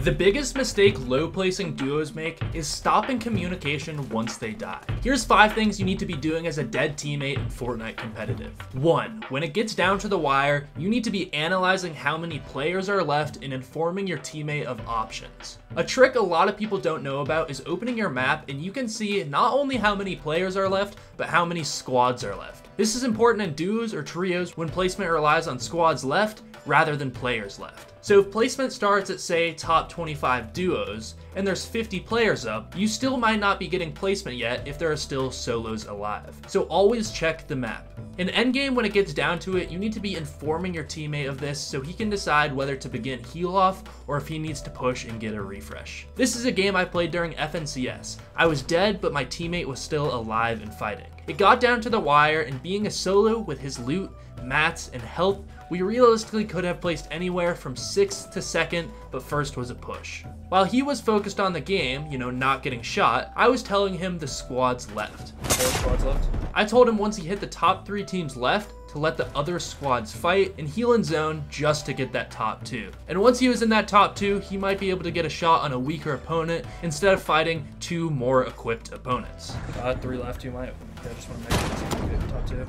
The biggest mistake low placing duos make is stopping communication once they die. Here's 5 things you need to be doing as a dead teammate in Fortnite competitive. 1. When it gets down to the wire, you need to be analyzing how many players are left and informing your teammate of options. A trick a lot of people don't know about is opening your map and you can see not only how many players are left, but how many squads are left. This is important in duos or trios when placement relies on squads left rather than players left. So if placement starts at, say, top 25 duos, and there's 50 players up, you still might not be getting placement yet if there are still solos alive. So always check the map. In endgame, when it gets down to it, you need to be informing your teammate of this so he can decide whether to begin heal off or if he needs to push and get a refresh. This is a game I played during FNCS. I was dead, but my teammate was still alive and fighting. It got down to the wire, and being a solo with his loot, mats, and health, we realistically could have placed anywhere from 6th to 2nd, but first was a push. While he was focused on the game, not getting shot, I was telling him the squads left. 4 squads left? I told him once he hit the top 3 teams left, to let the other squads fight and heal in zone just to get that top 2. And once he was in that top 2, he might be able to get a shot on a weaker opponent instead of fighting 2 more equipped opponents. 3 left, you might. Yeah, just want to make sure you get the top 2.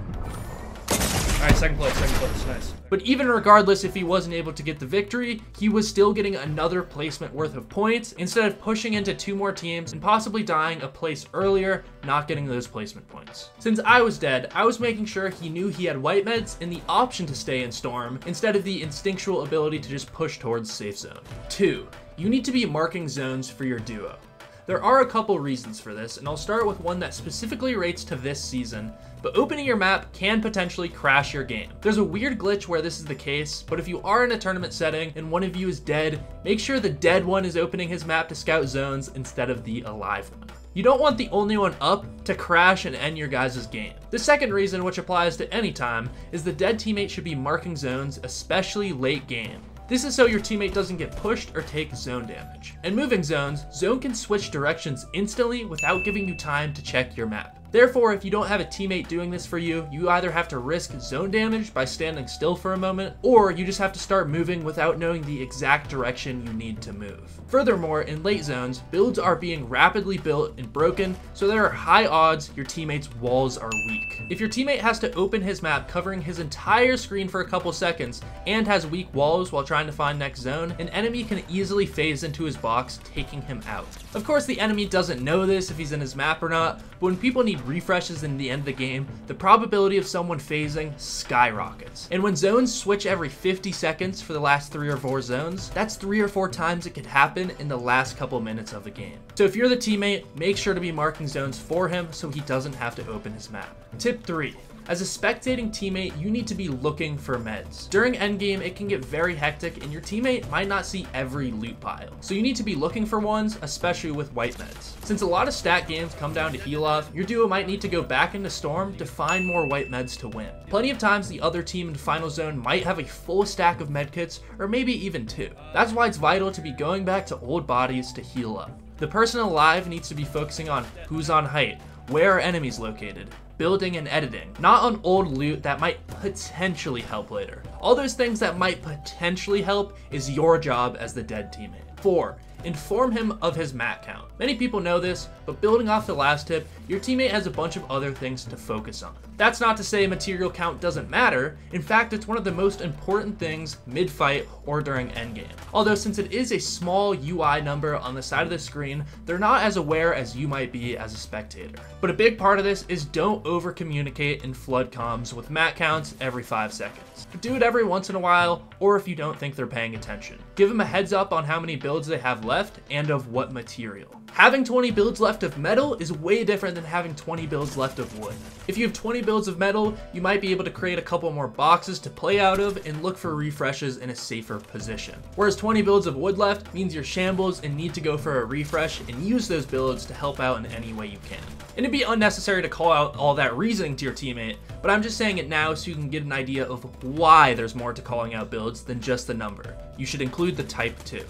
Alright, second place, nice. But even regardless if he wasn't able to get the victory, he was still getting another placement worth of points instead of pushing into 2 more teams and possibly dying a place earlier, not getting those placement points. Since I was dead, I was making sure he knew he had white meds and the option to stay in Storm instead of the instinctual ability to just push towards safe zone. 2. You need to be marking zones for your duo. There are a couple reasons for this, and I'll start with one that specifically relates to this season, but opening your map can potentially crash your game. There's a weird glitch where this is the case, but if you are in a tournament setting and one of you is dead, make sure the dead one is opening his map to scout zones instead of the alive one. You don't want the only one up to crash and end your guys' game. The second reason, which applies to any time, is the dead teammate should be marking zones, especially late game. This is so your teammate doesn't get pushed or take zone damage. In moving zones, zone can switch directions instantly without giving you time to check your map. Therefore, if you don't have a teammate doing this for you, you either have to risk zone damage by standing still for a moment, or you just have to start moving without knowing the exact direction you need to move. Furthermore, in late zones, builds are being rapidly built and broken, so there are high odds your teammate's walls are weak. If your teammate has to open his map covering his entire screen for a couple seconds and has weak walls while trying to find next zone, an enemy can easily phase into his box, taking him out. Of course, the enemy doesn't know this if he's in his map or not, but when people need refreshes in the end of the game, the probability of someone phasing skyrockets. And when zones switch every 50 seconds for the last 3 or 4 zones, that's 3 or 4 times it could happen in the last couple minutes of the game. So if you're the teammate, make sure to be marking zones for him so he doesn't have to open his map. Tip 3. As a spectating teammate, you need to be looking for meds. During endgame, it can get very hectic and your teammate might not see every loot pile. So you need to be looking for ones, especially with white meds. Since a lot of stat games come down to heal off, your duo might need to go back into Storm to find more white meds to win. Plenty of times the other team in Final Zone might have a full stack of medkits, or maybe even 2. That's why it's vital to be going back to old bodies to heal up. The person alive needs to be focusing on who's on height, where are enemies located, building and editing, not on old loot that might potentially help later. All those things that might potentially help is your job as the dead teammate. 4. Inform him of his mat count. Many people know this, but building off the last tip, your teammate has a bunch of other things to focus on. That's not to say material count doesn't matter. In fact, it's one of the most important things mid-fight or during endgame. Although since it is a small UI number on the side of the screen, they're not as aware as you might be as a spectator. But a big part of this is don't over communicate and flood comms with mat counts every 5 seconds. Do it every once in a while, or if you don't think they're paying attention. Give them a heads up on how many builds they have left and of what material. Having 20 builds left of metal is way different than having 20 builds left of wood. If you have 20 builds of metal, you might be able to create a couple more boxes to play out of and look for refreshes in a safer position. Whereas 20 builds of wood left means you're shambles and need to go for a refresh and use those builds to help out in any way you can. And it'd be unnecessary to call out all that reasoning to your teammate, but I'm just saying it now so you can get an idea of why there's more to calling out builds than just the number. You should include the type too.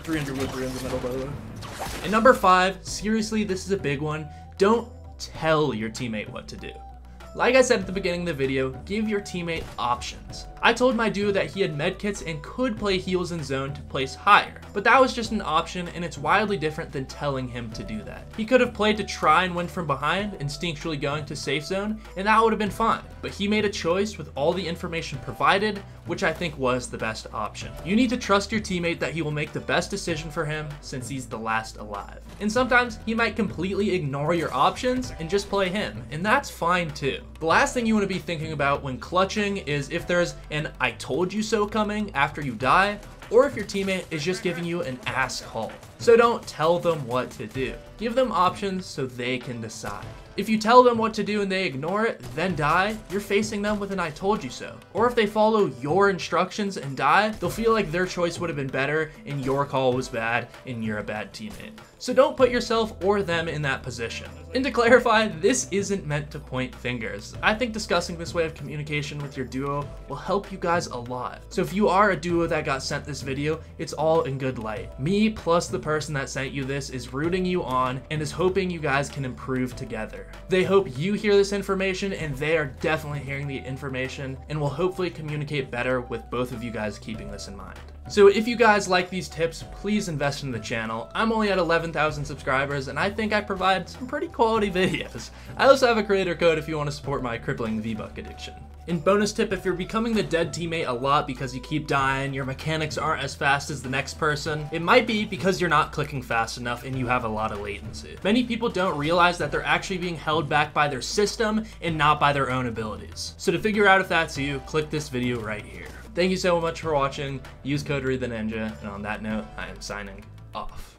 300 wood, 300 metal, by the way. And number 5, seriously, this is a big one. Don't tell your teammate what to do. Like I said at the beginning of the video, give your teammate options. I told my duo that he had medkits and could play heals in zone to place higher, but that was just an option and it's wildly different than telling him to do that. He could have played to try and win from behind, instinctually going to safe zone, and that would have been fine. But he made a choice with all the information provided, which I think was the best option. You need to trust your teammate that he will make the best decision for him since he's the last alive. And sometimes he might completely ignore your options and just play him, and that's fine too. The last thing you want to be thinking about when clutching is if there's an "I told you so" coming after you die, or if your teammate is just giving you an ass call. So don't tell them what to do. Give them options so they can decide. If you tell them what to do and they ignore it, then die, you're facing them with an "I told you so." Or if they follow your instructions and die, they'll feel like their choice would have been better and your call was bad and you're a bad teammate. So don't put yourself or them in that position. And to clarify, this isn't meant to point fingers. I think discussing this way of communication with your duo will help you guys a lot. So if you are a duo that got sent this video, it's all in good light. Me plus the person that sent you this is rooting you on and is hoping you guys can improve together. They hope you hear this information and they are definitely hearing the information and will hopefully communicate better with both of you guys keeping this in mind. So if you guys like these tips, please invest in the channel. I'm only at 11,000 subscribers and I think I provide some pretty quality videos. I also have a creator code if you want to support my crippling V-Buck addiction. And bonus tip, if you're becoming the dead teammate a lot because you keep dying, your mechanics aren't as fast as the next person, it might be because you're not clicking fast enough and you have a lot of latency. Many people don't realize that they're actually being held back by their system and not by their own abilities. So to figure out if that's you, click this video right here. Thank you so much for watching. Use code reidtheninja, and on that note, I am signing off.